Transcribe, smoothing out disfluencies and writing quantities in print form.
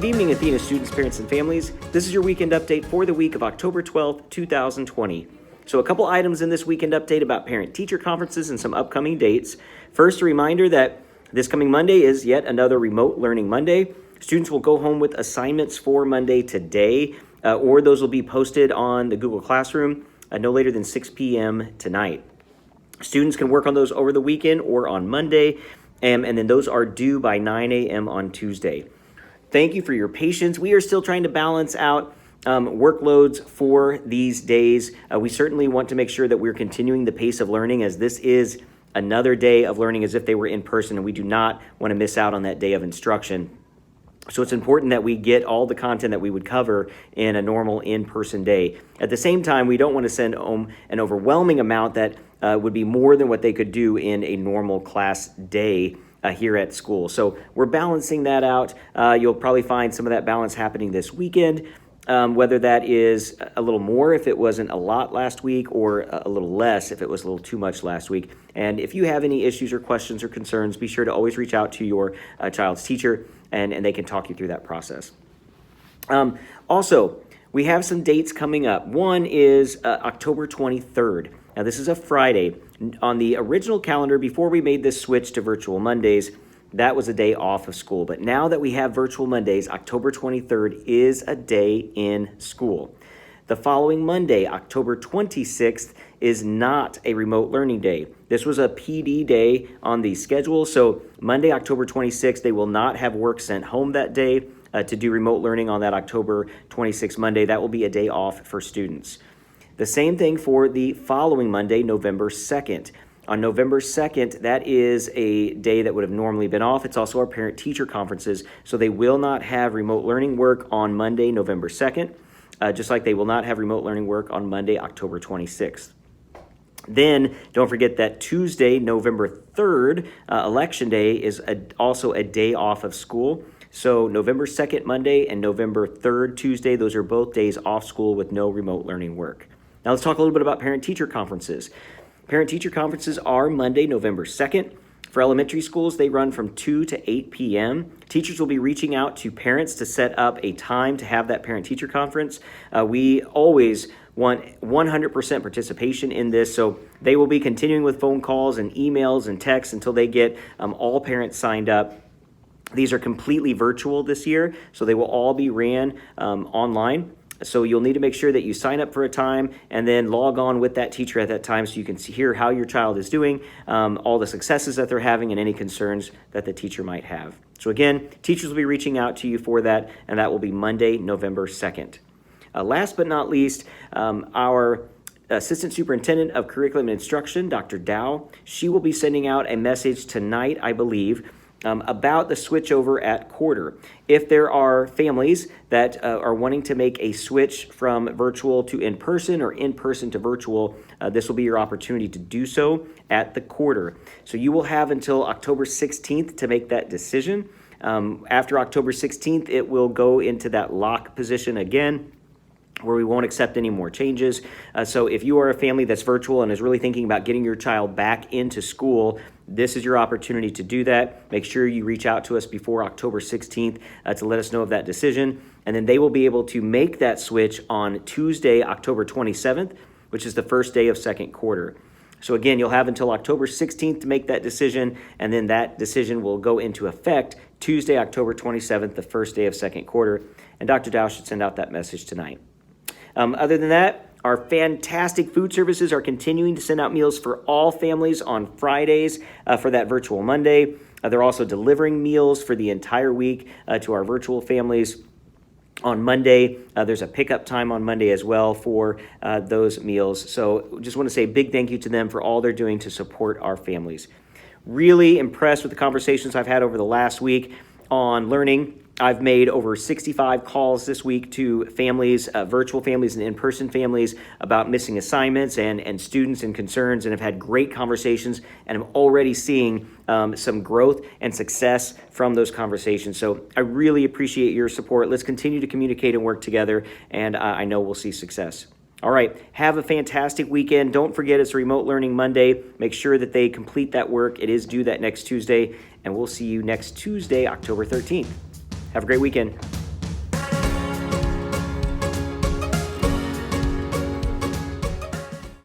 Good evening, Athena students, parents, and families. This is your weekend update for the week of October 12th, 2020. So a couple items in this weekend update about parent-teacher conferences and some upcoming dates. First, a reminder that this coming Monday is yet another remote learning Monday. Students will go home with assignments for Monday today, or those will be posted on the Google Classroom no later than 6 p.m. tonight. Students can work on those over the weekend or on Monday, and then those are due by 9 a.m. on Tuesday. Thank you for your patience. We are still trying to balance out workloads for these days. We certainly want to make sure that we're continuing the pace of learning, as this is another day of learning as if they were in person, and we do not want to miss out on that day of instruction. So it's important that we get all the content that we would cover in a normal in-person day. At the same time, we don't want to send home an overwhelming amount that would be more than what they could do in a normal class day here at school. So we're balancing that out. You'll probably find some of that balance happening this weekend, whether that is a little more if it wasn't a lot last week, or a little less if it was a little too much last week. And if you have any issues or questions or concerns, be sure to always reach out to your child's teacher, and they can talk you through that process. Also, we have some dates coming up. One is October 23rd. Now, this is a Friday. On the original calendar, before we made this switch to virtual Mondays, that was a day off of school. But now that we have virtual Mondays, October 23rd is a day in school. The following Monday, October 26th, is not a remote learning day. This was a PD day on the schedule. So Monday, October 26th, they will not have work sent home that day to do remote learning on that October 26th Monday. That will be a day off for students. The same thing for the following Monday, November 2nd. On November 2nd, that is a day that would have normally been off. It's also our parent-teacher conferences, so they will not have remote learning work on Monday, November 2nd, just like they will not have remote learning work on Monday, October 26th. Then, don't forget that Tuesday, November 3rd, Election Day, is also a day off of school. So November 2nd, Monday, and November 3rd, Tuesday, those are both days off school with no remote learning work. Now let's talk a little bit about parent-teacher conferences. Parent-teacher conferences are Monday, November 2nd. For elementary schools, they run from 2 to 8 p.m. Teachers will be reaching out to parents to set up a time to have that parent-teacher conference. We always want 100% participation in this, so they will be continuing with phone calls and emails and texts until they get all parents signed up. These are completely virtual this year, so they will all be ran online. So you'll need to make sure that you sign up for a time and then log on with that teacher at that time so you can hear how your child is doing, all the successes that they're having, and any concerns that the teacher might have. So again, teachers will be reaching out to you for that, and that will be Monday, November 2nd. Last but not least, our Assistant Superintendent of Curriculum and Instruction, Dr. Dow, she will be sending out a message tonight, I believe, about the switchover at quarter. If there are families that are wanting to make a switch from virtual to in-person or in-person to virtual, this will be your opportunity to do so at the quarter. So you will have until October 16th to make that decision. After October 16th, it will go into that lock position again, where we won't accept any more changes. So if you are a family that's virtual and is really thinking about getting your child back into school, this is your opportunity to do that. Make sure you reach out to us before October 16th to let us know of that decision. And then they will be able to make that switch on Tuesday, October 27th, which is the first day of second quarter. So again, you'll have until October 16th to make that decision, and then that decision will go into effect Tuesday, October 27th, the first day of second quarter. And Dr. Dow should send out that message tonight. Other than that, our fantastic food services are continuing to send out meals for all families on Fridays for that virtual Monday. They're also delivering meals for the entire week to our virtual families. On Monday, there's a pickup time on Monday as well for those meals. So just want to say a big thank you to them for all they're doing to support our families. Really impressed with the conversations I've had over the last week on learning. I've made over 65 calls this week to families, virtual families and in-person families, about missing assignments and students and concerns, and have had great conversations, and I'm already seeing some growth and success from those conversations. So I really appreciate your support. Let's continue to communicate and work together, and I know we'll see success. All right, have a fantastic weekend. Don't forget it's a Remote Learning Monday. Make sure that they complete that work. It is due that next Tuesday, and we'll see you next Tuesday, October 13th. Have a great weekend.